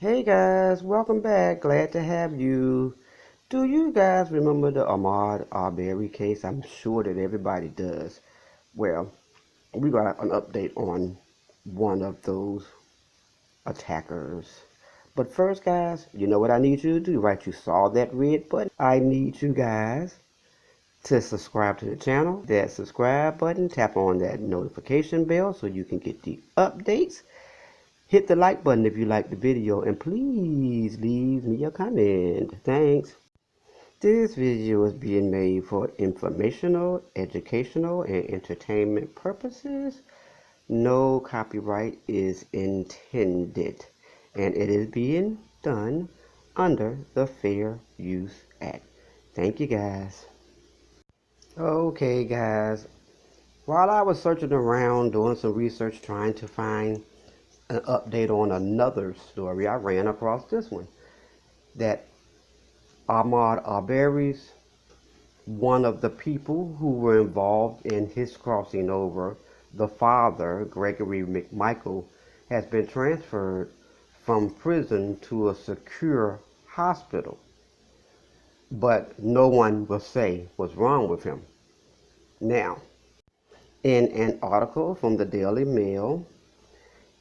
Hey guys, welcome back. Glad to have you. Do you guys remember the Ahmad Arbery case? I'm sure that everybody does. Well, we got an update on one of those attackers. But first, guys, you know what I need you to do, right? You saw that red button. I need you guys to subscribe to the channel. That subscribe button, tap on that notification bell so you can get the updates. Hit the like button if you like the video, and please leave me a comment. Thanks. This video is being made for informational, educational, and entertainment purposes. No copyright is intended, and it is being done under the Fair Use Act. Thank you, guys. Okay, guys. While I was searching around, doing some research, trying to find an update on another story, I ran across this one, that Ahmad Arbery's, one of the people who were involved in his crossing over, the father, Gregory McMichael, has been transferred from prison to a secure hospital. But no one will say what's wrong with him. Now, in an article from the Daily Mail,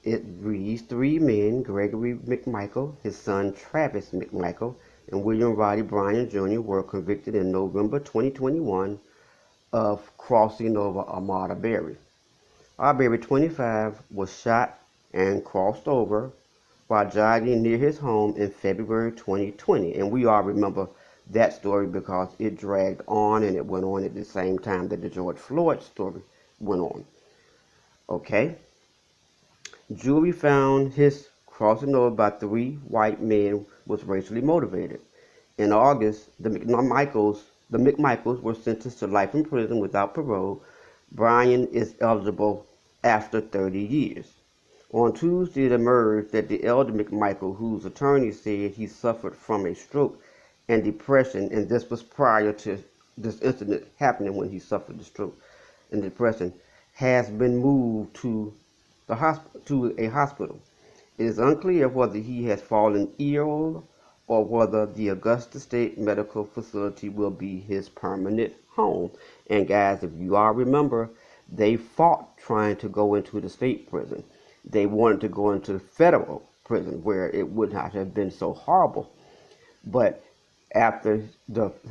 it reads, 3 men, Gregory McMichael, his son Travis McMichael, and William Roddy Bryan Jr. were convicted in November 2021 of crossing over Ahmad Arbery. Arbery, 25, was shot and crossed over while jogging near his home in February 2020. And we all remember that story because it dragged on, and it went on at the same time that the George Floyd story went on. Okay? Jury found his crossing over by 3 white men was racially motivated. In August, the McMichaels were sentenced to life in prison without parole. Bryan is eligible after 30 years. On Tuesday, it emerged that the elder McMichael, whose attorney said he suffered from a stroke and depression, and this was prior to this incident happening when he suffered the stroke and depression, has been moved to a hospital. It is unclear whether he has fallen ill or whether the Augusta State Medical Facility will be his permanent home. And guys, if you all remember, they fought trying to go into the state prison. They wanted to go into the federal prison where it would not have been so horrible. But after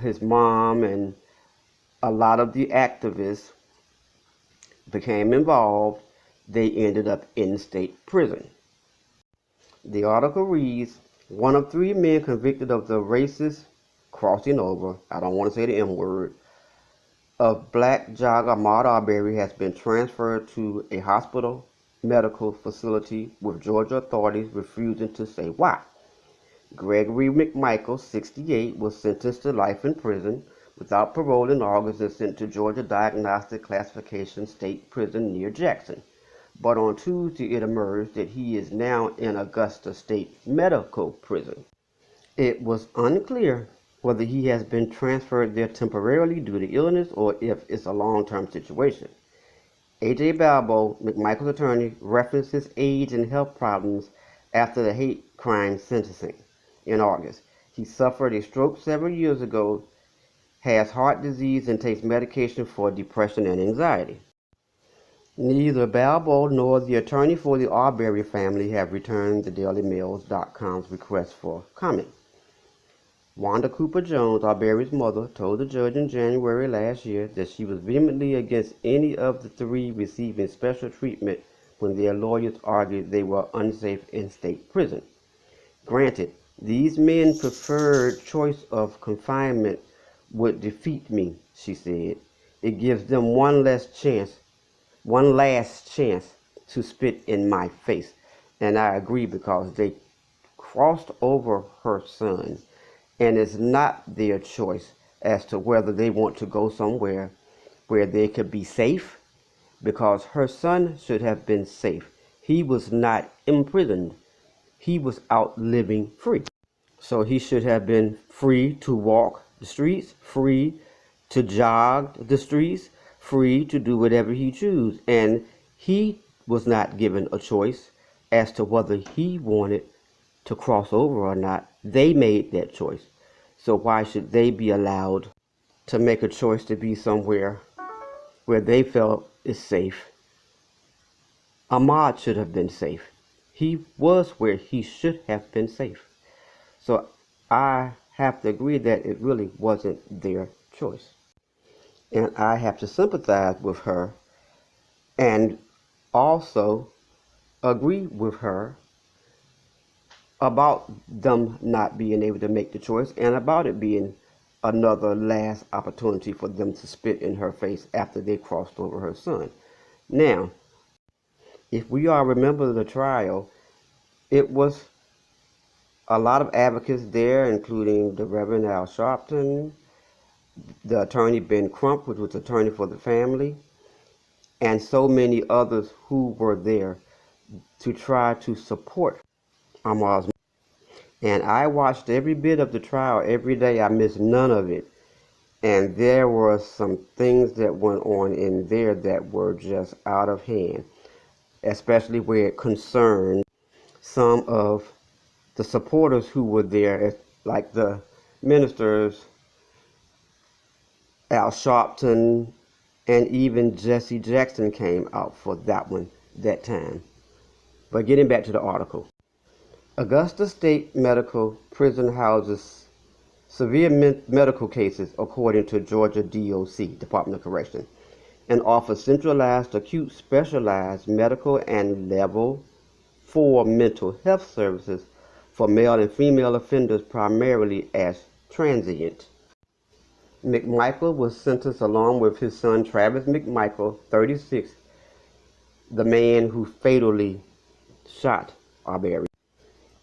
his mom and a lot of the activists became involved, they ended up in state prison. The article reads, one of 3 men convicted of the racist crossing over, I don't want to say the M word, of black jogger Ahmad Arbery has been transferred to a hospital medical facility, with Georgia authorities refusing to say why. Gregory McMichael, 68, was sentenced to life in prison without parole in August and sent to Georgia Diagnostic Classification State Prison near Jackson. But on Tuesday, it emerged that he is now in Augusta State Medical Prison. It was unclear whether he has been transferred there temporarily due to illness or if it's a long-term situation. A.J. Balbo, McMichael's attorney, referenced his age and health problems after the hate crime sentencing in August. He suffered a stroke several years ago, has heart disease, and takes medication for depression and anxiety. Neither Balbo nor the attorney for the Arbery family have returned the DailyMail.com's request for comment. Wanda Cooper Jones, Arbery's mother, told the judge in January last year that she was vehemently against any of the 3 receiving special treatment when their lawyers argued they were unsafe in state prison. Granted, these men preferred choice of confinement would defeat me, she said. It gives them one last chance to spit in my face. And I agree, because they crossed over her son, and it's not their choice as to whether they want to go somewhere where they could be safe, because her son should have been safe. He was not imprisoned. He was out living free. So he should have been free to walk the streets, free to jog the streets, free to do whatever he chooses. And he was not given a choice as to whether he wanted to cross over or not. They made that choice. So why should they be allowed to make a choice to be somewhere where they felt is safe? Ahmad should have been safe. He was where he should have been safe. So I have to agree that it really wasn't their choice. And I have to sympathize with her and also agree with her about them not being able to make the choice and about it being another last opportunity for them to spit in her face after they crossed over her son. Now, if we all remember the trial, it was a lot of advocates there, including the Reverend Al Sharpton, the attorney Ben Crump, which was attorney for the family, and so many others who were there to try to support Ahmad's. And I watched every bit of the trial every day. I missed none of it. And there were some things that went on in there that were just out of hand, especially where it concerned some of the supporters who were there, like the ministers, Al Sharpton, and even Jesse Jackson came out for that one that time. But getting back to the article. Augusta State Medical Prison houses severe medical cases, according to Georgia DOC, Department of Correction, and offers centralized, acute, specialized medical and level 4 mental health services for male and female offenders, primarily as transient. McMichael was sentenced along with his son Travis McMichael, 36, the man who fatally shot Arbery.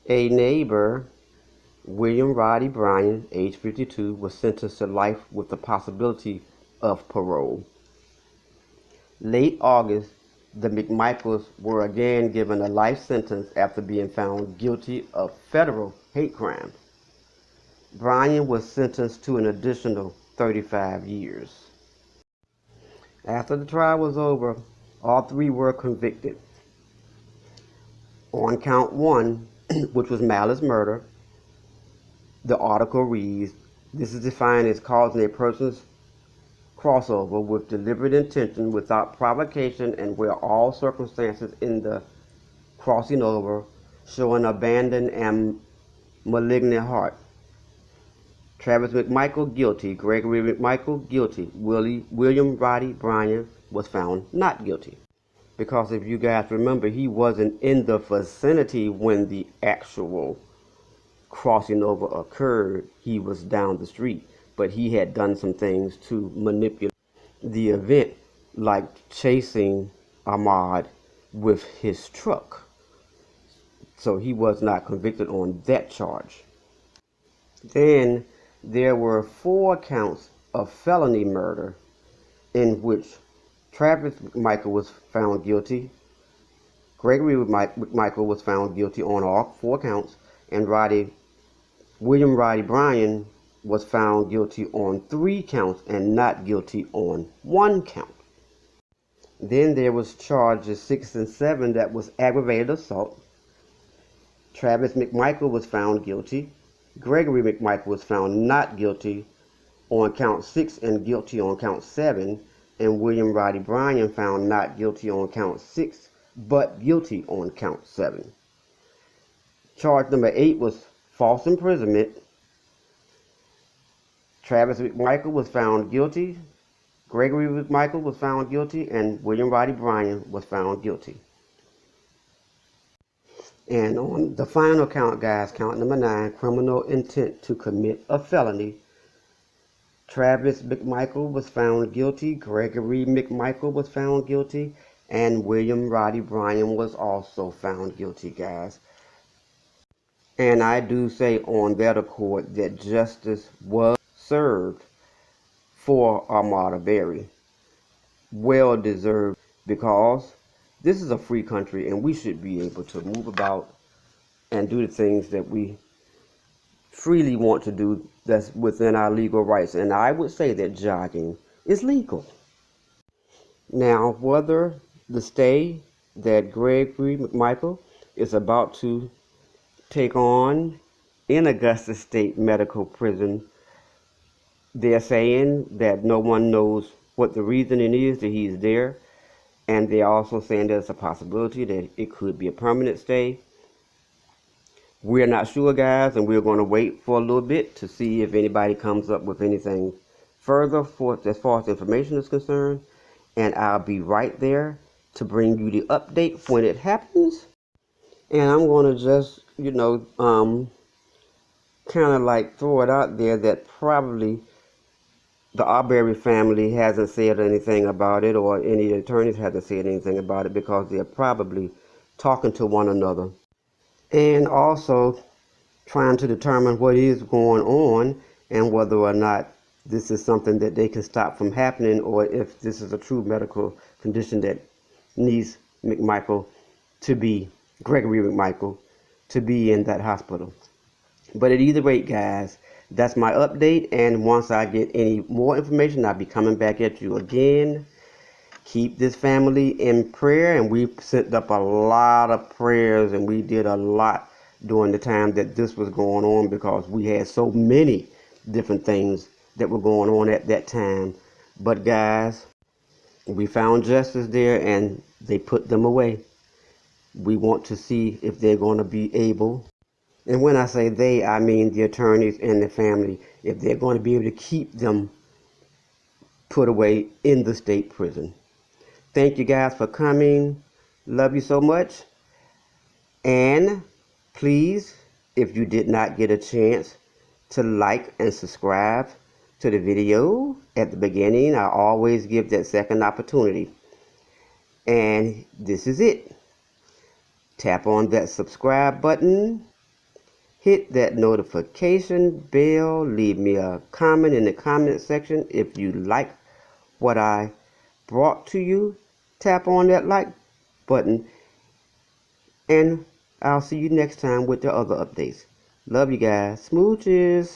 A neighbor, William Roddy Bryan, age 52, was sentenced to life with the possibility of parole. Late August, the McMichaels were again given a life sentence after being found guilty of federal hate crimes. Bryan was sentenced to an additional 35 years. After the trial was over, all three were convicted. On count 1, which was malice murder, the article reads, "This is defined as causing a person's crossover with deliberate intention without provocation and where all circumstances in the crossing over show an abandoned and malignant heart. Travis McMichael, guilty. Gregory McMichael, guilty. William Roddy Bryan was found not guilty." Because if you guys remember, he wasn't in the vicinity when the actual crossing over occurred. He was down the street, but he had done some things to manipulate the event, like chasing Ahmad with his truck. So he was not convicted on that charge. Then there were 4 counts of felony murder in which Travis McMichael was found guilty, Gregory McMichael was found guilty on all 4 counts, and William Roddy Bryan was found guilty on 3 counts and not guilty on 1 count. Then there was charges 6 and 7 that was aggravated assault. Travis McMichael was found guilty. Gregory McMichael was found not guilty on count 6 and guilty on count 7. And William Roddy Bryan found not guilty on count 6, but guilty on count 7. Charge number 8 was false imprisonment. Travis McMichael was found guilty. Gregory McMichael was found guilty, and William Roddy Bryan was found guilty. And on the final count, guys, count number 9, criminal intent to commit a felony, Travis McMichael was found guilty, Gregory McMichael was found guilty, and William Roddy Bryan was also found guilty, guys. And I do say on that accord that justice was served for Ahmad Arbery. Well deserved, because this is a free country and we should be able to move about and do the things that we freely want to do that's within our legal rights. And I would say that jogging is legal. Now, whether the stay that Gregory McMichael is about to take on in Augusta State Medical Prison. They're saying that no one knows what the reasoning is that he's there, and they're also saying there's a possibility that it could be a permanent stay. We're not sure, guys, and we're going to wait for a little bit to see if anybody comes up with anything further as far as information is concerned, and I'll be right there to bring you the update when it happens. And I'm going to just, kind of like throw it out there that probably the Arbery family hasn't said anything about it, or any attorneys hasn't said anything about it, because they're probably talking to one another and also trying to determine what is going on and whether or not this is something that they can stop from happening, or if this is a true medical condition that needs McMichael to be, Gregory McMichael, to be in that hospital. But at either rate, guys, that's my update, and once I get any more information, I'll be coming back at you again. Keep this family in prayer, and we sent up a lot of prayers, and we did a lot during the time that this was going on, because we had so many different things that were going on at that time. But guys, we found justice there, and they put them away. We want to see if they're going to be able, and when I say they, I mean the attorneys and the family, if they're going to be able to keep them put away in the state prison. Thank you guys for coming. Love you so much. And please, if you did not get a chance to like and subscribe to the video at the beginning, I always give that second opportunity. And this is it. Tap on that subscribe button. Hit that notification bell. Leave me a comment in the comment section if you like what I brought to you. Tap on that like button, and I'll see you next time with the other updates. Love you guys. Smooches.